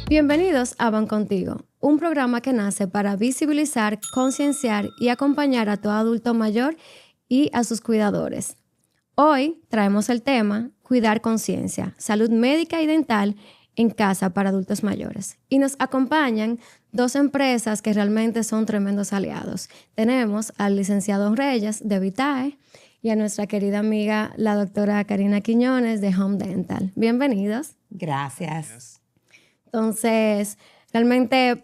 Bienvenidos a Van Contigo, un programa que nace para visibilizar, concienciar y acompañar a todo adulto mayor y a sus cuidadores. Hoy traemos el tema Cuidar Conciencia, salud médica y dental en casa para adultos mayores. Y nos acompañan dos empresas que realmente son tremendos aliados. Tenemos al licenciado Reyes de Vitae y a nuestra querida amiga, la doctora Karina Quiñones de Home Dental. Bienvenidos. Gracias. Entonces, realmente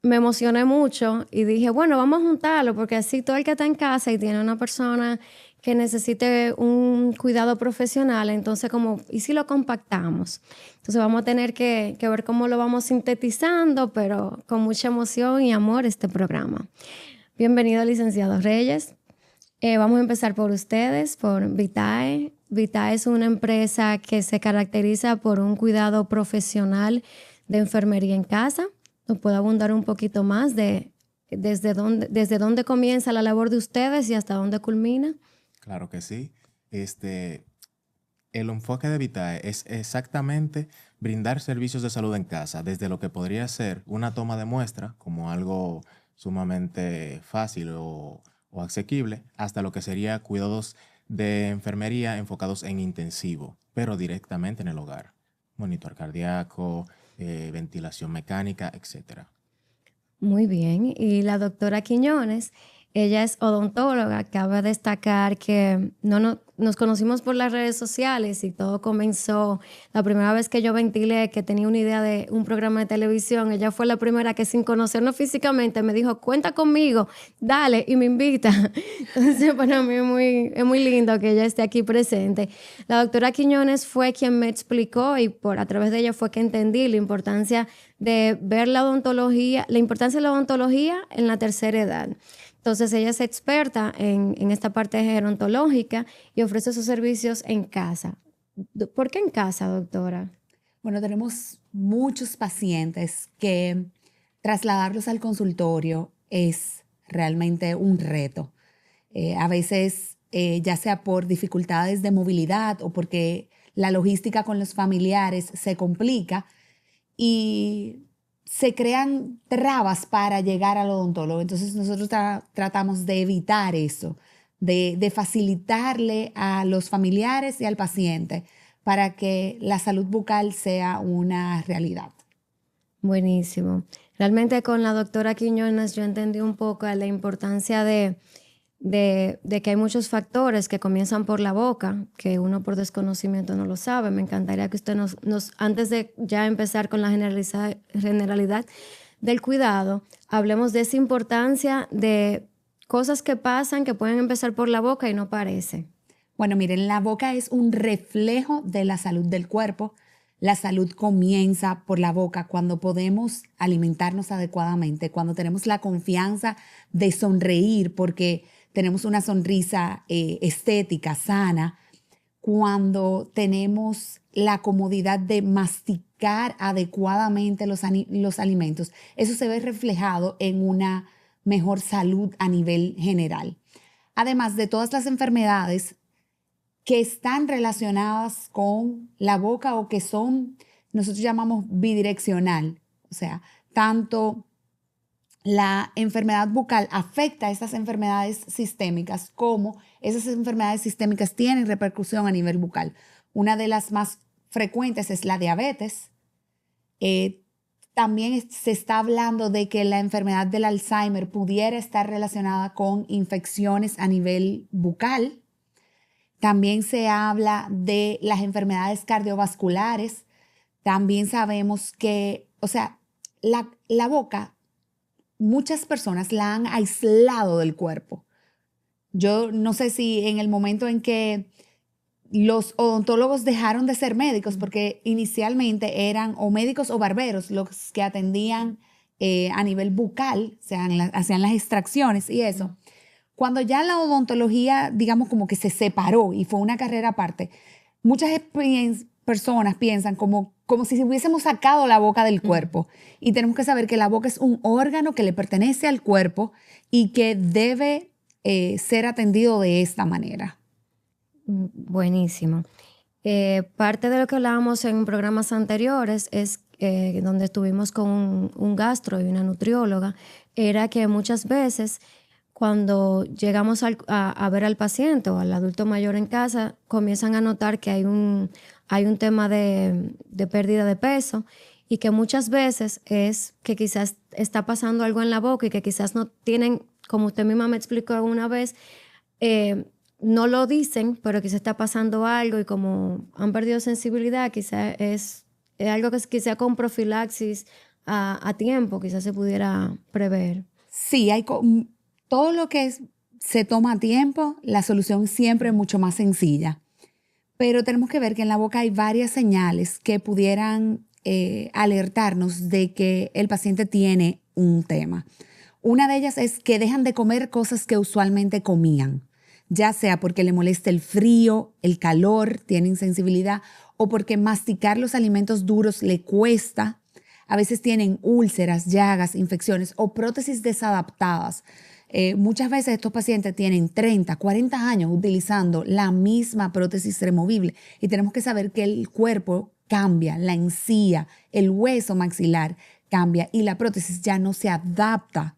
me emocioné mucho y dije, bueno, vamos a juntarlo porque así todo el que está en casa y tiene una persona que necesite un cuidado profesional, entonces ¿y si lo compactamos? Entonces vamos a tener que ver cómo lo vamos sintetizando, pero con mucha emoción y amor este programa. Bienvenido, licenciado Reyes. Vamos a empezar por ustedes, por Vitae. Vitae es una empresa que se caracteriza por un cuidado profesional de enfermería en casa. ¿Nos puede abundar un poquito más de desde dónde comienza la labor de ustedes y hasta dónde culmina? Claro que sí. El enfoque de Vitae es exactamente brindar servicios de salud en casa, desde lo que podría ser una toma de muestra, como algo sumamente fácil o asequible, hasta lo que sería cuidados de enfermería enfocados en intensivo, pero directamente en el hogar. Monitor cardíaco, ventilación mecánica, etc. Muy bien. Y la doctora Quiñones, ella es odontóloga. Cabe destacar que nos conocimos por las redes sociales y todo comenzó la primera vez que yo ventilé que tenía una idea de un programa de televisión. Ella fue la primera que, sin conocernos físicamente, me dijo, cuenta conmigo, dale, y me invita. Entonces, para mí es muy lindo que ella esté aquí presente. La doctora Quiñones fue quien me explicó y a través de ella fue que entendí la importancia de ver la odontología, la importancia de la odontología en la tercera edad. Entonces ella es experta en esta parte gerontológica y ofrece sus servicios en casa. ¿Por qué en casa, doctora? Bueno, tenemos muchos pacientes que trasladarlos al consultorio es realmente un reto. A veces, ya sea por dificultades de movilidad o porque la logística con los familiares se complica y se crean trabas para llegar al odontólogo. Entonces nosotros tratamos de evitar eso, de facilitarle a los familiares y al paciente para que la salud bucal sea una realidad. Buenísimo. Realmente con la doctora Quiñones yo entendí un poco la importancia de que hay muchos factores que comienzan por la boca, que uno por desconocimiento no lo sabe. Me encantaría que usted antes de ya empezar con la generalidad del cuidado, hablemos de esa importancia de cosas que pasan que pueden empezar por la boca y no parece. Bueno, miren, la boca es un reflejo de la salud del cuerpo. La salud comienza por la boca cuando podemos alimentarnos adecuadamente, cuando tenemos la confianza de sonreír porque tenemos una sonrisa estética, sana, cuando tenemos la comodidad de masticar adecuadamente los alimentos. Eso se ve reflejado en una mejor salud a nivel general. Además de todas las enfermedades que están relacionadas con la boca o que nosotros llamamos bidireccional, o sea, tanto la enfermedad bucal afecta a estas enfermedades sistémicas como esas enfermedades sistémicas tienen repercusión a nivel bucal. Una de las más frecuentes es la diabetes. También se está hablando de que la enfermedad del Alzheimer pudiera estar relacionada con infecciones a nivel bucal. También se habla de las enfermedades cardiovasculares. También sabemos que, la boca, muchas personas la han aislado del cuerpo. Yo no sé si en el momento en que los odontólogos dejaron de ser médicos, porque inicialmente eran o médicos o barberos los que atendían a nivel bucal, hacían las extracciones y eso. Cuando ya la odontología, digamos, como que se separó y fue una carrera aparte, muchas personas piensan como si hubiésemos sacado la boca del cuerpo. Y tenemos que saber que la boca es un órgano que le pertenece al cuerpo y que debe ser atendido de esta manera. Buenísimo. Parte de lo que hablábamos en programas anteriores es donde estuvimos con un gastro y una nutrióloga, era que muchas veces cuando llegamos a ver al paciente o al adulto mayor en casa, comienzan a notar que hay un tema de pérdida de peso y que muchas veces es que quizás está pasando algo en la boca y que quizás no tienen, como usted misma me explicó una vez, no lo dicen, pero quizás está pasando algo y como han perdido sensibilidad, quizás es algo que quizás con profilaxis a tiempo quizás se pudiera prever. Sí, todo lo que se toma a tiempo, la solución siempre es mucho más sencilla. Pero tenemos que ver que en la boca hay varias señales que pudieran alertarnos de que el paciente tiene un tema. Una de ellas es que dejan de comer cosas que usualmente comían, ya sea porque le molesta el frío, el calor, tiene insensibilidad, o porque masticar los alimentos duros le cuesta. A veces tienen úlceras, llagas, infecciones o prótesis desadaptadas. Muchas veces estos pacientes tienen 30, 40 años utilizando la misma prótesis removible y tenemos que saber que el cuerpo cambia, la encía, el hueso maxilar cambia y la prótesis ya no se adapta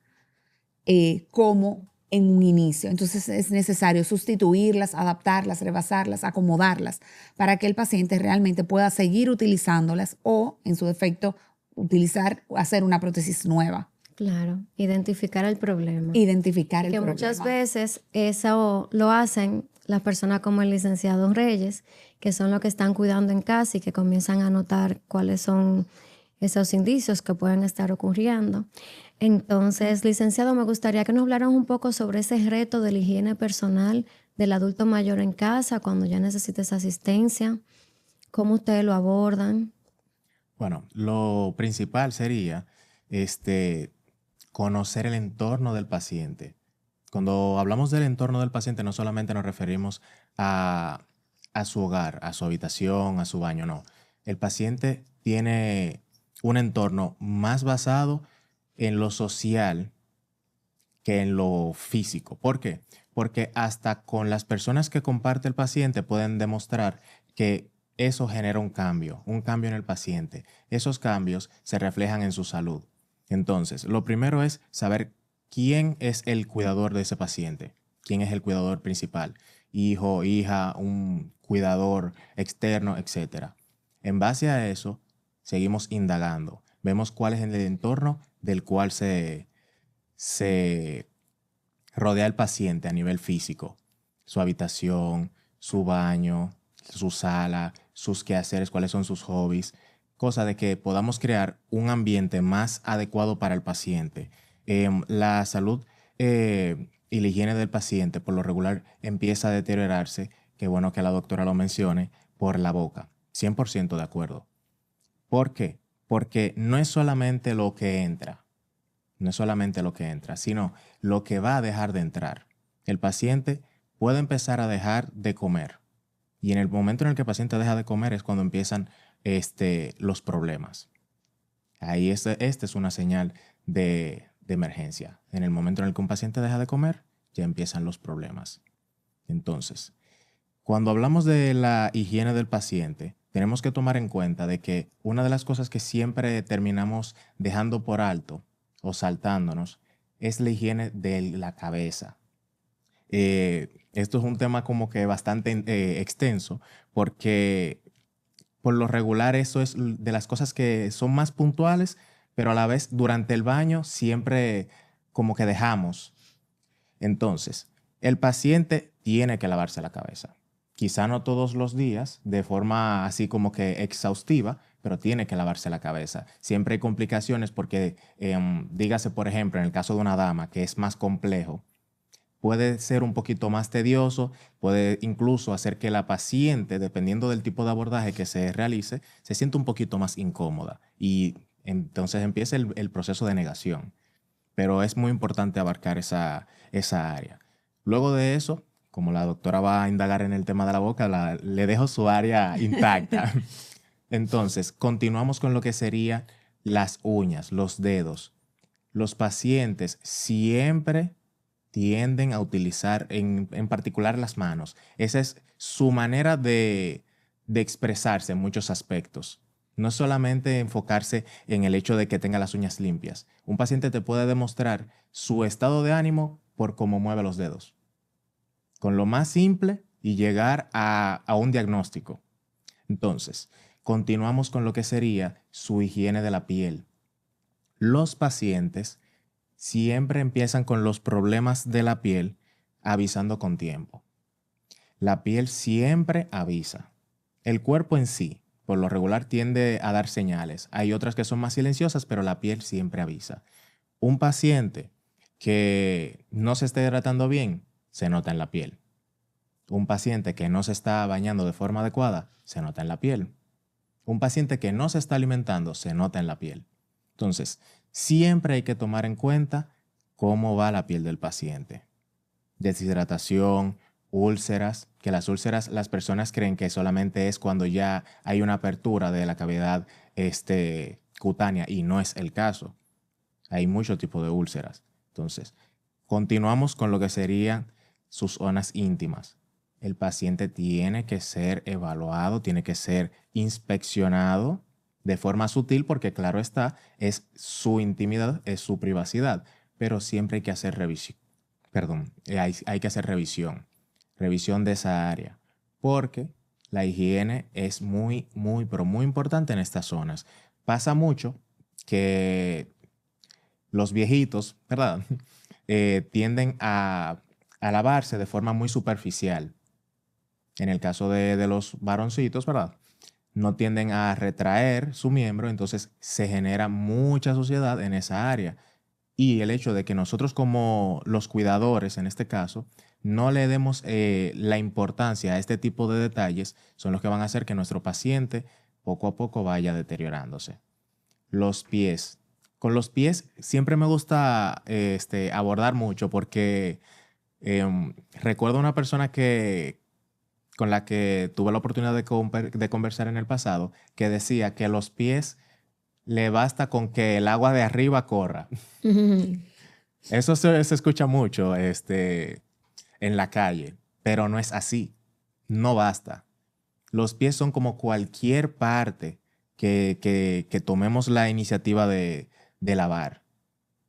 como en un inicio. Entonces es necesario sustituirlas, adaptarlas, rebasarlas, acomodarlas para que el paciente realmente pueda seguir utilizándolas o, en su defecto, hacer una prótesis nueva. Claro, identificar el problema. Identificar el que problema. Muchas veces eso lo hacen las personas como el licenciado Reyes, que son los que están cuidando en casa y que comienzan a notar cuáles son esos indicios que pueden estar ocurriendo. Entonces, licenciado, me gustaría que nos hablaran un poco sobre ese reto de la higiene personal del adulto mayor en casa cuando ya necesita esa asistencia. ¿Cómo ustedes lo abordan? Bueno, lo principal sería conocer el entorno del paciente. Cuando hablamos del entorno del paciente, no solamente nos referimos a su hogar, a su habitación, a su baño, no. El paciente tiene un entorno más basado en lo social que en lo físico. ¿Por qué? Porque hasta con las personas que comparte el paciente pueden demostrar que eso genera un cambio en el paciente. Esos cambios se reflejan en su salud. Entonces, lo primero es saber quién es el cuidador de ese paciente, quién es el cuidador principal, hijo, hija, un cuidador externo, etc. En base a eso, seguimos indagando. Vemos cuál es el entorno del cual se rodea el paciente a nivel físico. Su habitación, su baño, su sala, sus quehaceres, cuáles son sus hobbies, cosa de que podamos crear un ambiente más adecuado para el paciente. La salud y la higiene del paciente por lo regular empieza a deteriorarse, qué bueno que la doctora lo mencione, por la boca. 100% de acuerdo. ¿Por qué? Porque no es solamente lo que entra, sino lo que va a dejar de entrar. El paciente puede empezar a dejar de comer. Y en el momento en el que el paciente deja de comer es cuando empiezan los problemas. Ahí esta es una señal de emergencia. En el momento en el que un paciente deja de comer, ya empiezan los problemas. Entonces, cuando hablamos de la higiene del paciente, tenemos que tomar en cuenta de que una de las cosas que siempre terminamos dejando por alto o saltándonos es la higiene de la cabeza. Esto es un tema como que bastante extenso porque por lo regular eso es de las cosas que son más puntuales, pero a la vez durante el baño siempre como que dejamos. Entonces, el paciente tiene que lavarse la cabeza. Quizá no todos los días, de forma así como que exhaustiva, pero tiene que lavarse la cabeza. Siempre hay complicaciones porque, dígase por ejemplo, en el caso de una dama, que es más complejo, puede ser un poquito más tedioso, puede incluso hacer que la paciente, dependiendo del tipo de abordaje que se realice, se sienta un poquito más incómoda y entonces empieza el proceso de negación. Pero es muy importante abarcar esa área. Luego de eso, como la doctora va a indagar en el tema de la boca, le dejo su área intacta. Entonces, continuamos con lo que serían las uñas, los dedos. Los pacientes siempre tienden a utilizar en particular las manos. Esa es su manera de expresarse en muchos aspectos. No es solamente enfocarse en el hecho de que tenga las uñas limpias. Un paciente te puede demostrar su estado de ánimo por cómo mueve los dedos. Con lo más simple y llegar a un diagnóstico. Entonces, continuamos con lo que sería su higiene de la piel. Los pacientes siempre empiezan con los problemas de la piel avisando con tiempo. La piel siempre avisa. El cuerpo en sí, por lo regular, tiende a dar señales. Hay otras que son más silenciosas, pero la piel siempre avisa. Un paciente que no se esté hidratando bien, se nota en la piel. Un paciente que no se está bañando de forma adecuada, se nota en la piel. Un paciente que no se está alimentando, se nota en la piel. Entonces, siempre hay que tomar en cuenta cómo va la piel del paciente. Deshidratación, úlceras, que las úlceras las personas creen que solamente es cuando ya hay una apertura de la cavidad cutánea y no es el caso. Hay muchos tipos de úlceras. Entonces, continuamos con lo que serían sus zonas íntimas. El paciente tiene que ser evaluado, tiene que ser inspeccionado de forma sutil porque claro está, es su intimidad, es su privacidad, pero siempre hay que hacer revisión. Hay que hacer revisión de esa área porque la higiene es muy, muy, pero muy importante en estas zonas. Pasa mucho que los viejitos, ¿verdad? Tienden a lavarse de forma muy superficial. En el caso de los varoncitos, ¿verdad? No tienden a retraer su miembro, entonces se genera mucha suciedad en esa área. Y el hecho de que nosotros como los cuidadores, en este caso, no le demos la importancia a este tipo de detalles, son los que van a hacer que nuestro paciente poco a poco vaya deteriorándose. Los pies. Con los pies siempre me gusta abordar mucho porque recuerdo una persona con la que tuve la oportunidad de conversar en el pasado, que decía que los pies le basta con que el agua de arriba corra. Eso se escucha mucho en la calle, pero no es así. No basta. Los pies son como cualquier parte que tomemos la iniciativa de lavar.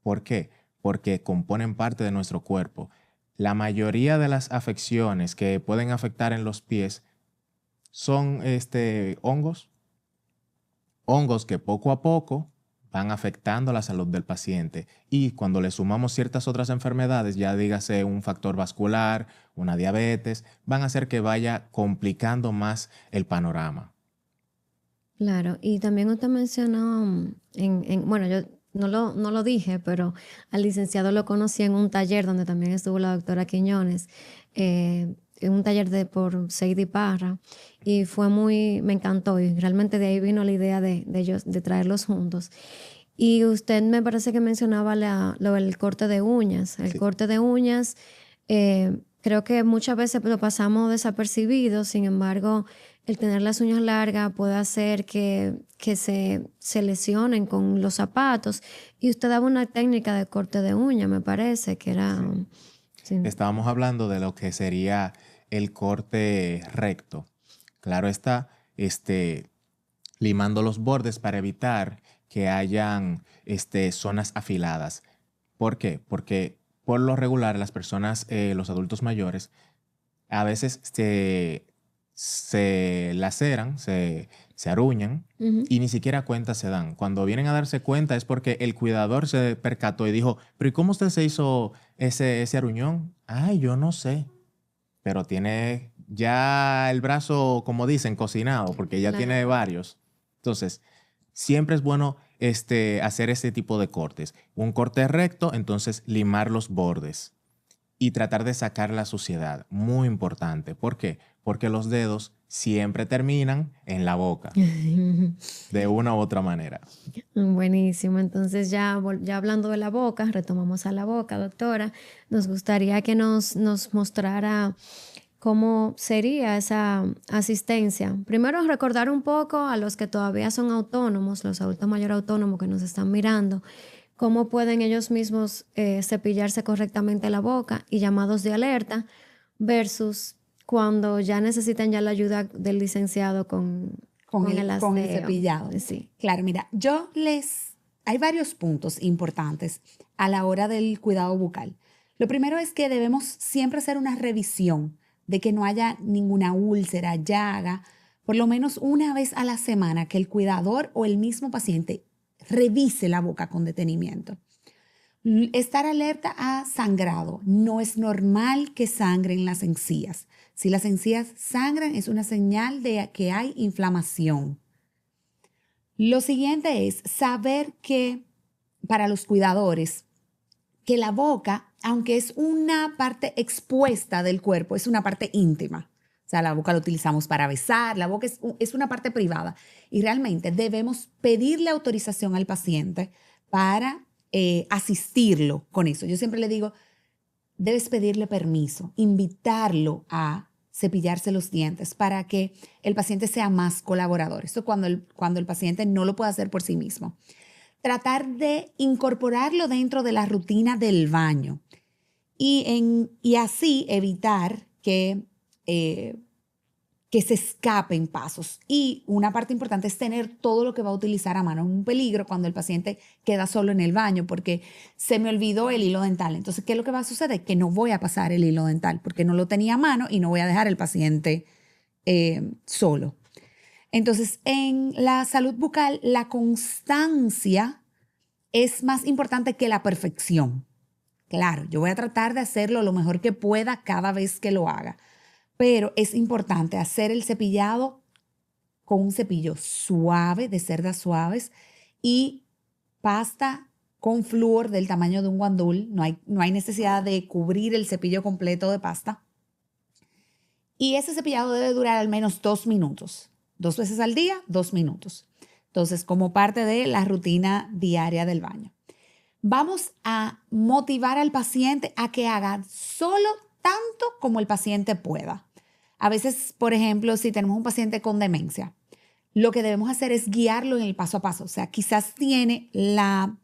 ¿Por qué? Porque componen parte de nuestro cuerpo. La mayoría de las afecciones que pueden afectar en los pies son hongos que poco a poco van afectando la salud del paciente y cuando le sumamos ciertas otras enfermedades, ya dígase un factor vascular, una diabetes, van a hacer que vaya complicando más el panorama. Claro, y también usted mencionó, bueno, yo no lo dije, pero al licenciado lo conocí en un taller donde también estuvo la doctora Quiñones, en un taller por Seidy Parra, y me encantó, y realmente de ahí vino la idea de ellos, de traerlos juntos. Y usted me parece que mencionaba lo del corte de uñas. El Sí. corte de uñas, creo que muchas veces lo pasamos desapercibido, sin embargo, el tener las uñas largas puede hacer que se lesionen con los zapatos. Y usted daba una técnica de corte de uña, me parece, que era... Sí. Estábamos hablando de lo que sería el corte recto. Claro está, limando los bordes para evitar que hayan zonas afiladas. ¿Por qué? Porque por lo regular las personas, los adultos mayores, a veces se laceran, se aruñan Ujú. y ni siquiera cuenta se dan. Cuando vienen a darse cuenta es porque el cuidador se percató y dijo, pero ¿y cómo usted se hizo ese aruñón? Ay, yo no sé. Pero tiene ya el brazo, como dicen, cocinado, porque ya Claro. tiene varios. Entonces, siempre es bueno hacer este tipo de cortes. Un corte recto, entonces limar los bordes y tratar de sacar la suciedad. Muy importante. ¿Por qué? Porque los dedos siempre terminan en la boca, de una u otra manera. Buenísimo. Entonces ya hablando de la boca, retomamos a la boca, doctora. Nos gustaría que nos mostrara cómo sería esa asistencia. Primero, recordar un poco a los que todavía son autónomos, los adultos mayores autónomos que nos están mirando, cómo pueden ellos mismos cepillarse correctamente la boca y llamados de alerta versus cuando ya necesitan ya la ayuda del licenciado con con el aseo. cepillado. Sí. Claro, mira, hay varios puntos importantes a la hora del cuidado bucal. Lo primero es que debemos siempre hacer una revisión de que no haya ninguna úlcera, llaga, por lo menos una vez a la semana, que el cuidador o el mismo paciente revise la boca con detenimiento. Estar alerta a sangrado. No es normal que sangren las encías. Si las encías sangran, es una señal de que hay inflamación. Lo siguiente es saber que para los cuidadores, que la boca, aunque es una parte expuesta del cuerpo, es una parte íntima. O sea, la boca la utilizamos para besar, la boca es una parte privada. Y realmente debemos pedirle autorización al paciente para asistirlo con eso. Yo siempre le digo, debes pedirle permiso, invitarlo a cepillarse los dientes para que el paciente sea más colaborador. Esto cuando el paciente no lo puede hacer por sí mismo. Tratar de incorporarlo dentro de la rutina del baño y así evitar que se escapen pasos. Y una parte importante es tener todo lo que va a utilizar a mano. Es un peligro cuando el paciente queda solo en el baño porque se me olvidó el hilo dental. Entonces, ¿qué es lo que va a suceder? Que no voy a pasar el hilo dental porque no lo tenía a mano y no voy a dejar al paciente solo. Entonces, en la salud bucal, la constancia es más importante que la perfección. Claro, yo voy a tratar de hacerlo lo mejor que pueda cada vez que lo haga, pero es importante hacer el cepillado con un cepillo suave, de cerdas suaves, y pasta con flúor del tamaño de un guandul. No hay necesidad de cubrir el cepillo completo de pasta. Y ese cepillado debe durar al menos 2 minutos. 2 veces al día, 2 minutos. Entonces, como parte de la rutina diaria del baño. Vamos a motivar al paciente a que haga solo tanto como el paciente pueda. A veces, por ejemplo, si tenemos un paciente con demencia, lo que debemos hacer es guiarlo en el paso a paso. O sea, quizás tiene la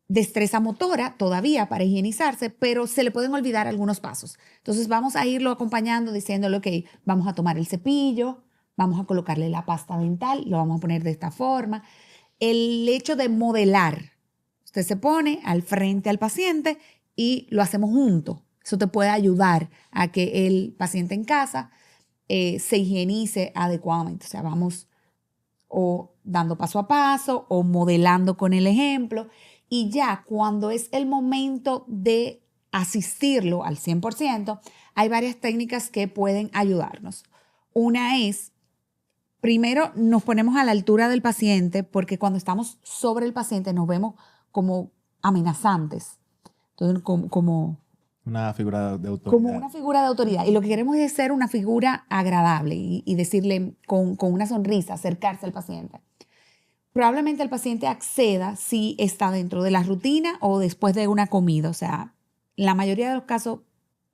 destreza motora todavía para higienizarse, pero se le pueden olvidar algunos pasos. Entonces vamos a irlo acompañando diciéndole, ok, vamos a tomar el cepillo, vamos a colocarle la pasta dental, lo vamos a poner de esta forma. El hecho de modelar, usted se pone al frente al paciente y lo hacemos juntos. Eso te puede ayudar a que el paciente en casa se higienice adecuadamente. O sea, vamos o dando paso a paso o modelando con el ejemplo. Y ya cuando es el momento de asistirlo al 100%, hay varias técnicas que pueden ayudarnos. Una es, primero nos ponemos a la altura del paciente porque cuando estamos sobre el paciente nos vemos como amenazantes. Entonces, como una figura de autoridad. Como una figura de autoridad. Y lo que queremos es ser una figura agradable y decirle con una sonrisa, acercarse al paciente. Probablemente el paciente acceda si está dentro de la rutina o después de una comida. O sea, la mayoría de los casos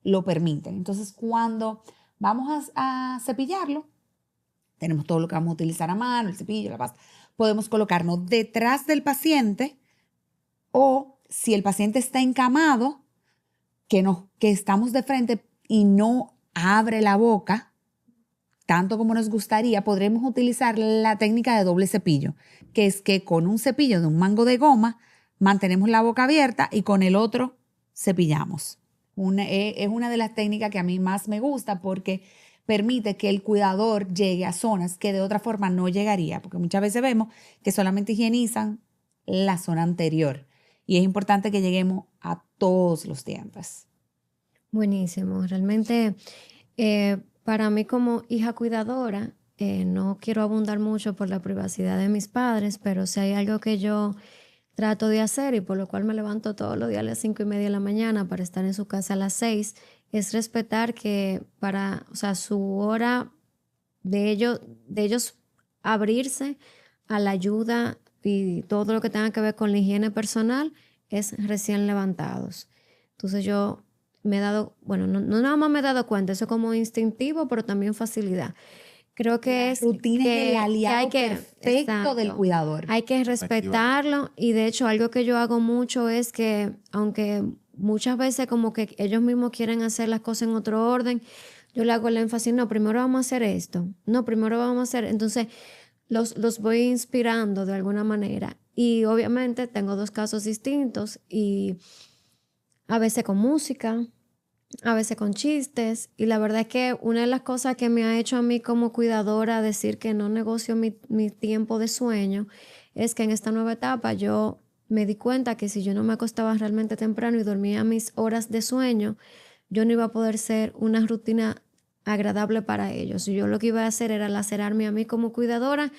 lo permiten. Entonces, cuando vamos a cepillarlo, tenemos todo lo que vamos a utilizar a mano, el cepillo, la pasta. Podemos colocarnos detrás del paciente o si el paciente está encamado, que estamos de frente y no abre la boca tanto como nos gustaría, podremos utilizar la técnica de doble cepillo, que es que con un cepillo de un mango de goma mantenemos la boca abierta y con el otro cepillamos. Es una de las técnicas que a mí más me gusta porque permite que el cuidador llegue a zonas que de otra forma no llegaría, porque muchas veces vemos que solamente higienizan la zona anterior y es importante que lleguemos a todos los dientes. Buenísimo. Realmente, para mí como hija cuidadora, no quiero abundar mucho por la privacidad de mis padres, pero si hay algo que yo trato de hacer y por lo cual me levanto todos los días a las 5:30 de la mañana para estar en su casa a las 6, es respetar que o sea, su hora de ellos abrirse a la ayuda y todo lo que tenga que ver con la higiene personal es recién levantados. Entonces yo me he dado, bueno, no nada más me he dado cuenta, eso es como instintivo, pero también facilidad. Creo que La es rutina que es el aliado perfecto exacto, del cuidador. hay que respetarlo y de hecho algo que yo hago mucho es que aunque muchas veces como que ellos mismos quieren hacer las cosas en otro orden, yo le hago el énfasis, no, primero vamos a hacer esto, no, primero vamos a hacer, entonces los voy inspirando de alguna manera. Y obviamente tengo 2 casos distintos y a veces con música, a veces con chistes. Y la verdad es que una de las cosas que me ha hecho a mí como cuidadora decir que no negocio mi tiempo de sueño es que en esta nueva etapa yo me di cuenta que si yo no me acostaba realmente temprano y dormía mis horas de sueño, yo no iba a poder ser una rutina agradable para ellos. Y yo lo que iba a hacer era lacerarme a mí como cuidadora,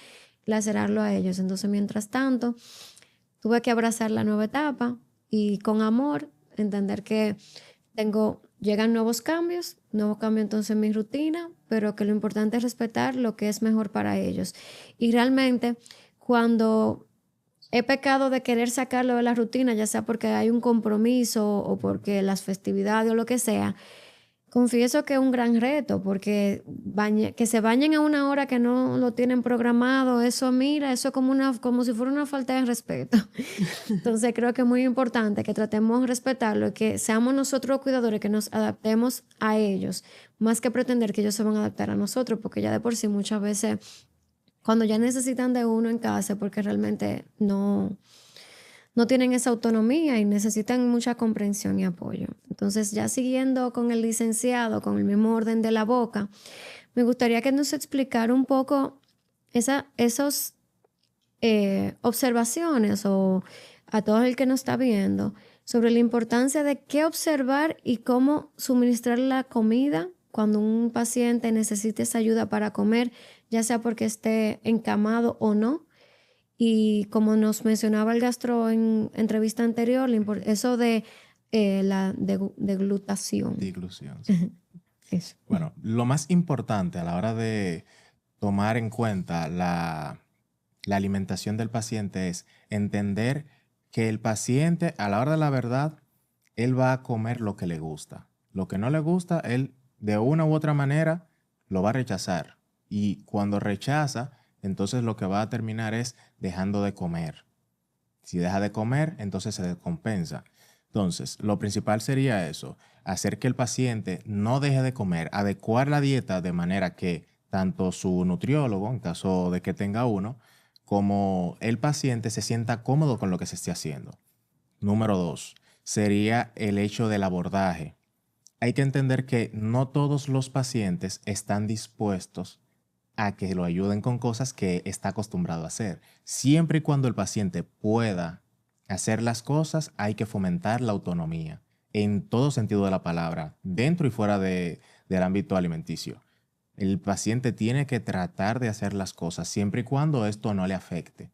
lacerarlo a ellos. Entonces, mientras tanto, tuve que abrazar la nueva etapa y con amor entender que llegan nuevos cambios entonces en mi rutina, pero que lo importante es respetar lo que es mejor para ellos. Y realmente cuando he pecado de querer sacarlo de la rutina, ya sea porque hay un compromiso o porque las festividades o lo que sea, confieso que es un gran reto porque que se bañen a una hora que no lo tienen programado, eso mira, eso es como si fuera una falta de respeto. Entonces creo que es muy importante que tratemos de respetarlo y que seamos nosotros los cuidadores que nos adaptemos a ellos, más que pretender que ellos se van a adaptar a nosotros, porque ya de por sí muchas veces cuando ya necesitan de uno en casa, porque realmente no tienen esa autonomía y necesitan mucha comprensión y apoyo. Entonces, ya siguiendo con el licenciado, con el mismo orden de la boca, me gustaría que nos explicara un poco esos observaciones o a todo el que nos está viendo sobre la importancia de qué observar y cómo suministrar la comida cuando un paciente necesite esa ayuda para comer, ya sea porque esté encamado o no. Y como nos mencionaba el gastro en entrevista anterior, eso de la deglutación. Diglución, sí. Eso. Bueno, lo más importante a la hora de tomar en cuenta la alimentación del paciente es entender que el paciente, a la hora de la verdad, él va a comer lo que le gusta. Lo que no le gusta, él de una u otra manera lo va a rechazar. Y cuando rechaza, entonces lo que va a terminar es dejando de comer. Si deja de comer, entonces se descompensa. Entonces, lo principal sería eso, hacer que el paciente no deje de comer, adecuar la dieta de manera que tanto su nutriólogo, en caso de que tenga uno, como el paciente se sienta cómodo con lo que se esté haciendo. Número 2, sería el hecho del abordaje. Hay que entender que no todos los pacientes están dispuestos a que lo ayuden con cosas que está acostumbrado a hacer. Siempre y cuando el paciente pueda hacer las cosas, hay que fomentar la autonomía en todo sentido de la palabra, dentro y fuera del ámbito alimenticio. El paciente tiene que tratar de hacer las cosas siempre y cuando esto no le afecte.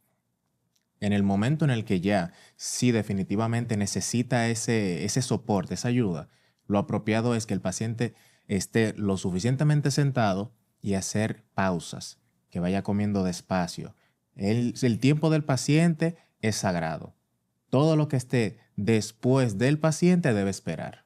En el momento en el que ya sí definitivamente necesita ese soporte, esa ayuda, lo apropiado es que el paciente esté lo suficientemente sentado y hacer pausas, que vaya comiendo despacio. El tiempo del paciente es sagrado. Todo lo que esté después del paciente debe esperar.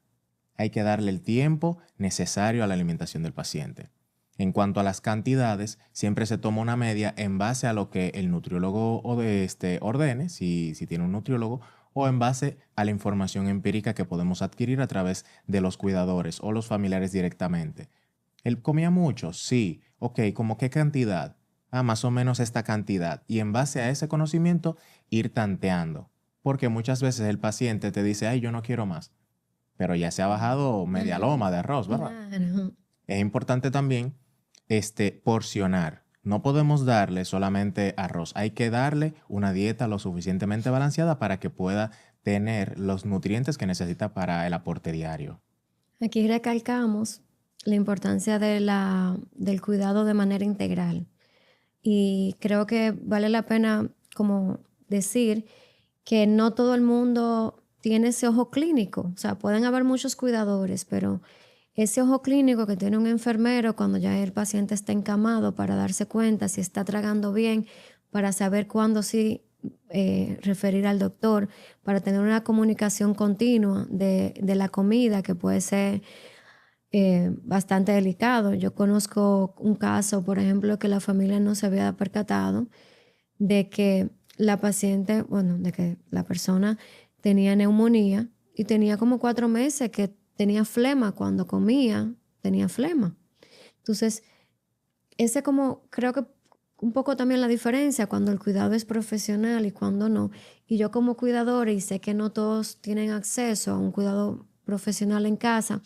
Hay que darle el tiempo necesario a la alimentación del paciente. En cuanto a las cantidades, siempre se toma una media en base a lo que el nutriólogo ordene, si tiene un nutriólogo, o en base a la información empírica que podemos adquirir a través de los cuidadores o los familiares directamente. ¿Él comía mucho? Sí. Ok, ¿cómo qué cantidad? Más o menos esta cantidad. Y en base a ese conocimiento, ir tanteando. Porque muchas veces el paciente te dice, ay, yo no quiero más. Pero ya se ha bajado media loma de arroz, ¿verdad? Claro. Es importante también porcionar. No podemos darle solamente arroz. Hay que darle una dieta lo suficientemente balanceada para que pueda tener los nutrientes que necesita para el aporte diario. Aquí recalcamos la importancia del cuidado de manera integral. Y creo que vale la pena como decir que no todo el mundo tiene ese ojo clínico. O sea, pueden haber muchos cuidadores, pero ese ojo clínico que tiene un enfermero cuando ya el paciente está encamado para darse cuenta si está tragando bien, para saber cuándo sí referir al doctor, para tener una comunicación continua de la comida que puede ser bastante delicado. Yo conozco un caso, por ejemplo, que la familia no se había percatado de que la paciente, bueno, de que la persona tenía neumonía y tenía como 4 meses que tenía flema. Cuando comía, tenía flema. Entonces, creo que un poco también la diferencia cuando el cuidado es profesional y cuando no. Y yo como cuidadora, y sé que no todos tienen acceso a un cuidado profesional en casa,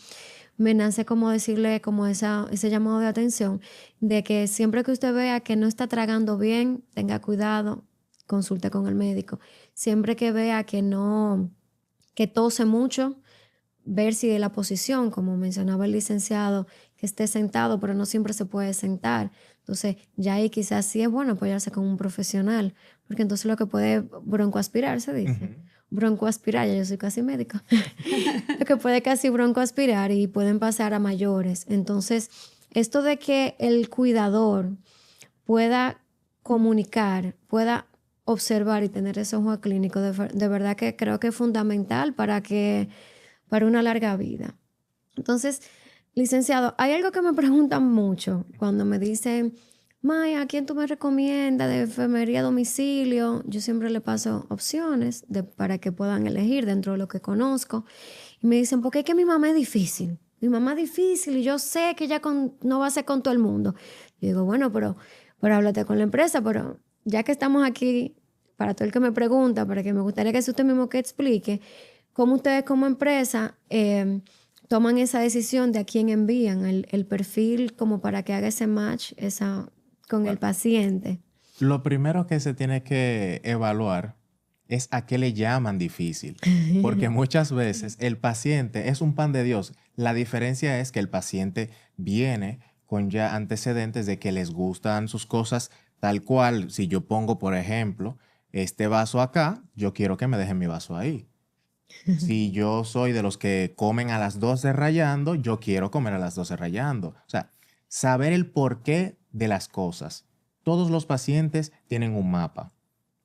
me nace como decirle como ese llamado de atención de que siempre que usted vea que no está tragando bien, tenga cuidado, consulte con el médico. Siempre que vea que no, que tose mucho, ver si de la posición, como mencionaba el licenciado, que esté sentado, pero no siempre se puede sentar. Entonces, ya ahí quizás sí es bueno apoyarse con un profesional, porque entonces lo que puede broncoaspirar, se dice. Broncoaspirar, ya yo soy casi médico. Lo que puede casi broncoaspirar y pueden pasar a mayores. Entonces, esto de que el cuidador pueda comunicar, pueda observar y tener ese ojo clínico, de verdad que creo que es fundamental para una larga vida. Entonces, licenciado, hay algo que me preguntan mucho cuando me dicen, Maya, ¿a quién tú me recomiendas de enfermería a domicilio? Yo siempre le paso opciones para que puedan elegir dentro de lo que conozco. Y me dicen, porque es que mi mamá es difícil. Mi mamá es difícil y yo sé que ella no va a ser con todo el mundo. Yo digo, bueno, pero háblate con la empresa, pero ya que estamos aquí, para todo el que me pregunta, para que me gustaría que sea usted mismo que explique, cómo ustedes como empresa toman esa decisión de a quién envían el perfil como para que haga ese match con el paciente. Lo primero que se tiene que evaluar es a qué le llaman difícil, porque muchas veces el paciente es un pan de Dios. La diferencia es que el paciente viene con ya antecedentes de que les gustan sus cosas tal cual. Si yo pongo, por ejemplo, este vaso acá, yo quiero que me dejen mi vaso ahí. Si yo soy de los que comen a las 12 rayando, yo quiero comer a las 12 rayando. O sea, saber el porqué de las cosas. Todos los pacientes tienen un mapa.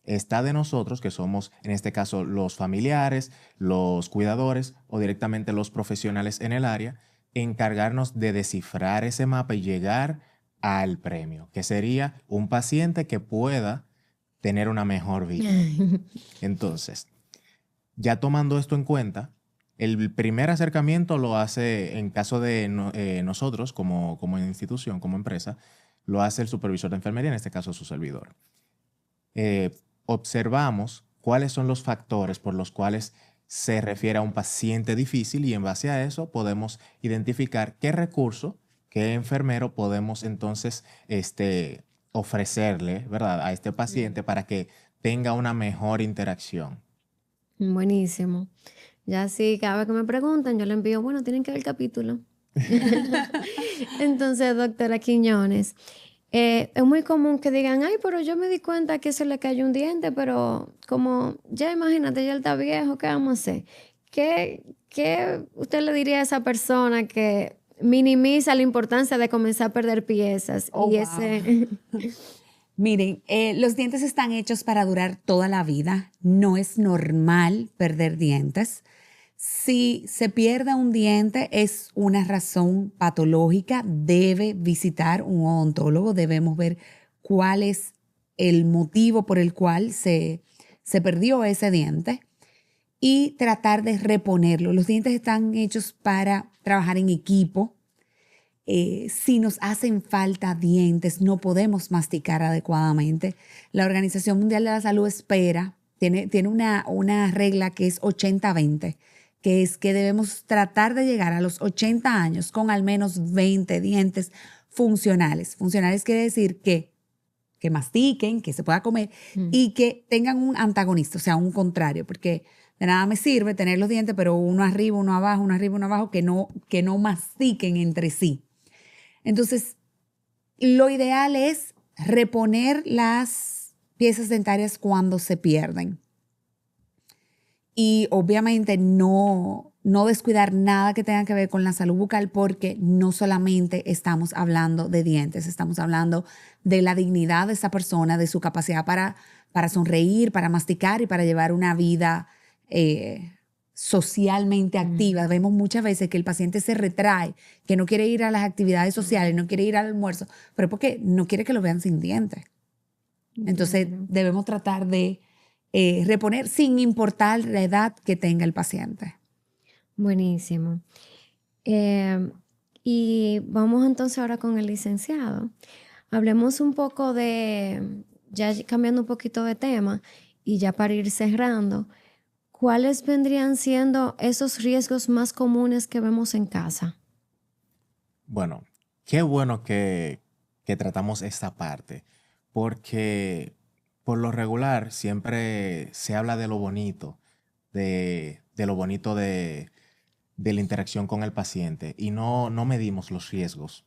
Está de nosotros, que somos en este caso los familiares, los cuidadores o directamente los profesionales en el área, encargarnos de descifrar ese mapa y llegar al premio, que sería un paciente que pueda tener una mejor vida. Entonces, ya tomando esto en cuenta, el primer acercamiento lo hace, en caso de nosotros como institución, como empresa, lo hace el supervisor de enfermería, en este caso su servidor. Observamos cuáles son los factores por los cuales se refiere a un paciente difícil y en base a eso podemos identificar qué recurso, qué enfermero podemos entonces ofrecerle, ¿verdad?, a este paciente para que tenga una mejor interacción. Buenísimo. Ya sí, cada vez que me preguntan, yo le envío, bueno, tienen que ver el capítulo. Entonces, doctora Quiñones, es muy común que digan, ay, pero yo me di cuenta que se le cayó un diente, pero como ya imagínate, ya él está viejo, ¿qué vamos a hacer? ¿Qué usted le diría a esa persona que minimiza la importancia de comenzar a perder piezas? Wow. Miren, los dientes están hechos para durar toda la vida. No es normal perder dientes. Si se pierde un diente es una razón patológica. Debe visitar un odontólogo. Debemos ver cuál es el motivo por el cual se perdió ese diente y tratar de reponerlo. Los dientes están hechos para trabajar en equipo. Si nos hacen falta dientes, no podemos masticar adecuadamente. La Organización Mundial de la Salud tiene una regla que es 80-20, que es que debemos tratar de llegar a los 80 años con al menos 20 dientes funcionales. Funcionales quiere decir que mastiquen, que se pueda comer y que tengan un antagonista, o sea, un contrario, porque de nada me sirve tener los dientes, pero uno arriba, uno abajo, uno arriba, uno abajo, que no mastiquen entre sí. Entonces, lo ideal es reponer las piezas dentarias cuando se pierden. Y obviamente no descuidar nada que tenga que ver con la salud bucal, porque no solamente estamos hablando de dientes, estamos hablando de la dignidad de esa persona, de su capacidad para sonreír, para masticar y para llevar una vida socialmente activa. Vemos muchas veces que el paciente se retrae, que no quiere ir a las actividades sociales, no quiere ir al almuerzo, pero porque no quiere que lo vean sin dientes. Entonces debemos tratar de reponer sin importar la edad que tenga el paciente. Buenísimo. Y vamos entonces ahora con el licenciado. Hablemos un poco de, ya cambiando un poquito de tema y ya para ir cerrando, ¿cuáles vendrían siendo esos riesgos más comunes que vemos en casa? Bueno, qué bueno que tratamos esta parte, porque por lo regular siempre se habla de lo bonito, de lo bonito de la interacción con el paciente y no medimos los riesgos.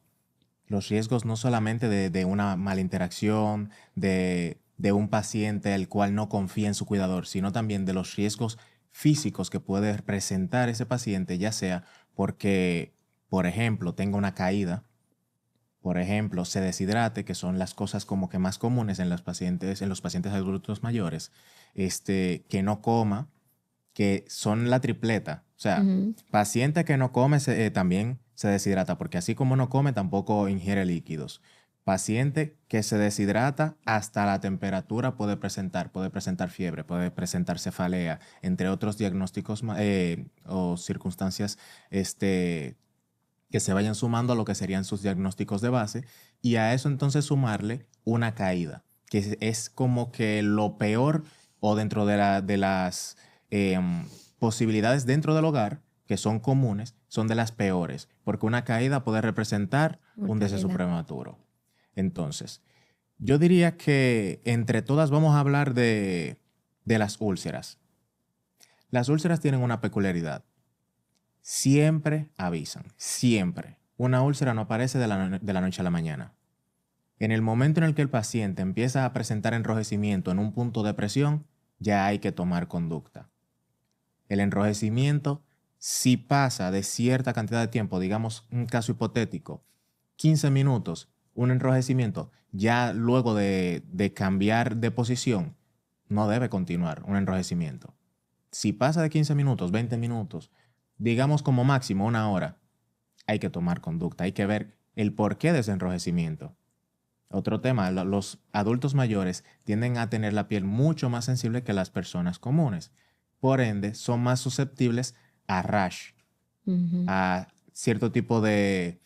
Los riesgos no solamente de una mala interacción, de un paciente el cual no confía en su cuidador, sino también de los riesgos físicos que puede presentar ese paciente, ya sea porque, por ejemplo, tenga una caída, por ejemplo, se deshidrate, que son las cosas como que más comunes en los pacientes adultos mayores, que no coma, que son la tripleta. O sea, Ujú. paciente que no come también se deshidrata, porque así como no come, tampoco ingiere líquidos. Paciente que se deshidrata, hasta la temperatura puede presentar fiebre, puede presentar cefalea, entre otros diagnósticos o circunstancias que se vayan sumando a lo que serían sus diagnósticos de base, y a eso entonces sumarle una caída, que es como que lo peor o dentro de las posibilidades dentro del hogar, que son comunes, son de las peores, porque una caída puede representar un deceso Mortalidad. prematuro. Entonces, yo diría que entre todas vamos a hablar de las úlceras. Las úlceras tienen una peculiaridad. Siempre avisan, siempre. Una úlcera no aparece de la noche a la mañana. En el momento en el que el paciente empieza a presentar enrojecimiento en un punto de presión, ya hay que tomar conducta. El enrojecimiento, si pasa de cierta cantidad de tiempo, digamos un caso hipotético, 15 minutos, un enrojecimiento, ya luego de cambiar de posición, no debe continuar un enrojecimiento. Si pasa de 15 minutos, 20 minutos, digamos como máximo una hora, hay que tomar conducta, hay que ver el porqué de ese enrojecimiento. Otro tema, los adultos mayores tienden a tener la piel mucho más sensible que las personas comunes. Por ende, son más susceptibles a rash, Ujú. a cierto tipo de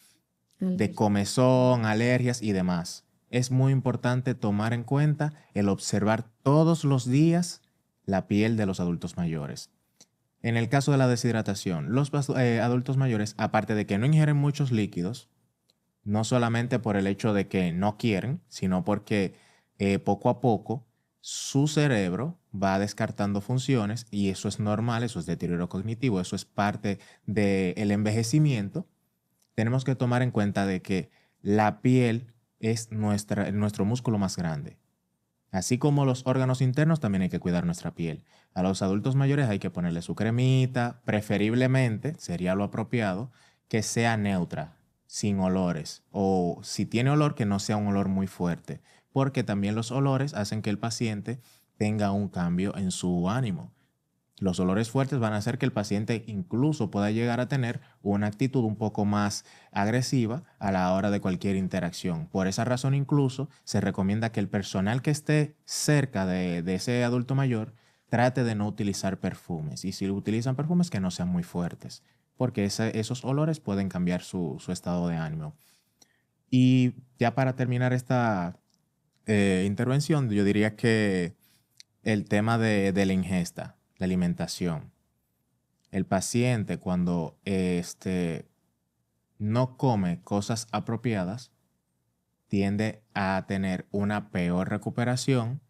Alergia. comezón, alergias y demás. Es muy importante tomar en cuenta el observar todos los días la piel de los adultos mayores. En el caso de la deshidratación, los adultos mayores, aparte de que no ingieren muchos líquidos, no solamente por el hecho de que no quieren, sino porque poco a poco su cerebro va descartando funciones y eso es normal, eso es deterioro cognitivo, eso es parte del envejecimiento. Tenemos que tomar en cuenta de que la piel es nuestro músculo más grande. Así como los órganos internos, también hay que cuidar nuestra piel. A los adultos mayores hay que ponerle su cremita, preferiblemente, sería lo apropiado, que sea neutra, sin olores. O si tiene olor, que no sea un olor muy fuerte, porque también los olores hacen que el paciente tenga un cambio en su ánimo. Los olores fuertes van a hacer que el paciente incluso pueda llegar a tener una actitud un poco más agresiva a la hora de cualquier interacción. Por esa razón incluso se recomienda que el personal que esté cerca de ese adulto mayor trate de no utilizar perfumes. Y si utilizan perfumes, que no sean muy fuertes, porque esos olores pueden cambiar su estado de ánimo. Y ya para terminar esta intervención, yo diría que el tema de la ingesta, la alimentación. El paciente cuando no come cosas apropiadas tiende a tener una peor recuperación,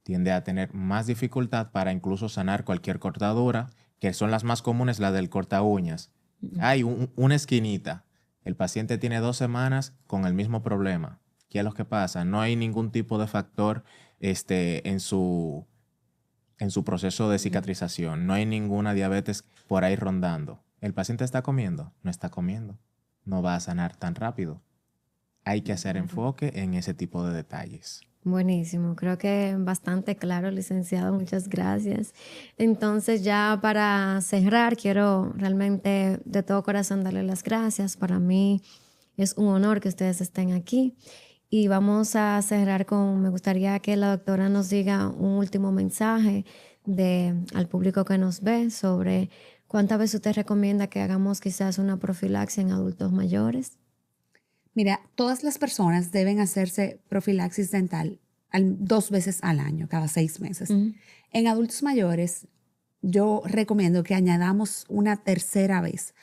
tiende a tener más dificultad para incluso sanar cualquier cortadura, que son las más comunes, la del corta uñas. Hay una esquinita. El paciente tiene 2 semanas con el mismo problema. ¿Qué es lo que pasa? No hay ningún tipo de factor en su proceso de Ujú. cicatrización. No hay ninguna diabetes por ahí rondando. ¿El paciente está comiendo? No está comiendo. No va a sanar tan rápido. Hay que hacer Claro. enfoque en ese tipo de detalles. Buenísimo, creo que bastante claro, licenciado, muchas gracias. Entonces, ya para cerrar, quiero realmente de todo corazón darle las gracias. Para mí es un honor que ustedes estén aquí y vamos a cerrar con, me gustaría que la doctora nos diga un último mensaje al público que nos ve sobre cuántas veces usted recomienda que hagamos quizás una profilaxia en adultos mayores. Mira, todas las personas deben hacerse profilaxis dental 2 veces al año, cada 6 meses. En adultos mayores, yo recomiendo que añadamos una tercera vez.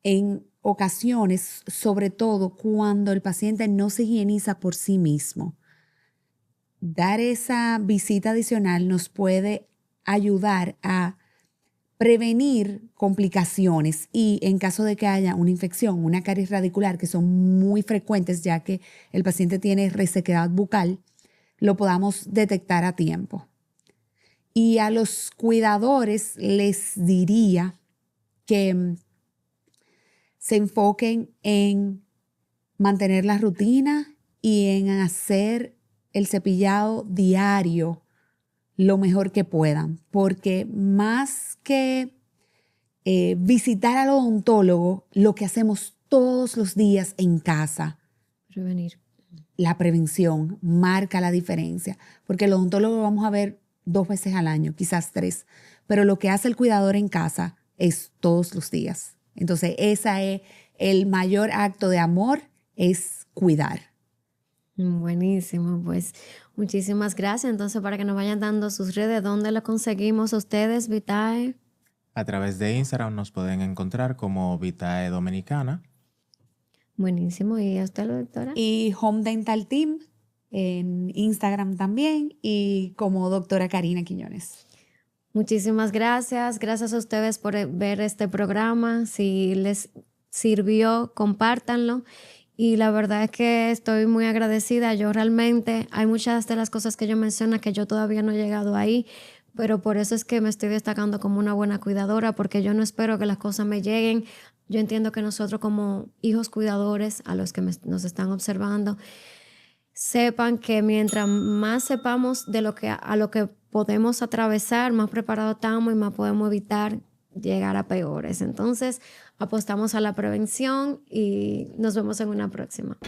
En ocasiones, sobre todo cuando el paciente no se higieniza por sí mismo. Dar esa visita adicional nos puede ayudar a prevenir complicaciones y en caso de que haya una infección, una caries radicular, que son muy frecuentes ya que el paciente tiene resequedad bucal, lo podamos detectar a tiempo. Y a los cuidadores les diría que se enfoquen en mantener la rutina y en hacer el cepillado diario lo mejor que puedan, porque más que visitar al odontólogo, lo que hacemos todos los días en casa, Prevenir. la prevención marca la diferencia, porque el odontólogo lo vamos a ver 2 veces al año, quizás 3, pero lo que hace el cuidador en casa es todos los días. Entonces, ese es el mayor acto de amor, es cuidar. Buenísimo, pues muchísimas gracias. Entonces, para que nos vayan dando sus redes, ¿dónde lo conseguimos a ustedes, Vitae? A través de Instagram nos pueden encontrar como Vitae Dominicana. Buenísimo. ¿Y a usted, doctora? Y Home Dental Team en Instagram también y como doctora Karina Quiñones. Muchísimas gracias. Gracias a ustedes por ver este programa. Si les sirvió, compártanlo. Y la verdad es que estoy muy agradecida. Yo realmente, hay muchas de las cosas que yo menciono que yo todavía no he llegado ahí, pero por eso es que me estoy destacando como una buena cuidadora, porque yo no espero que las cosas me lleguen. Yo entiendo que nosotros como hijos cuidadores, a los que nos están observando, sepan que mientras más sepamos de lo que a lo que podemos atravesar, más preparados estamos y más podemos evitar llegar a peores. Entonces, apostamos a la prevención y nos vemos en una próxima.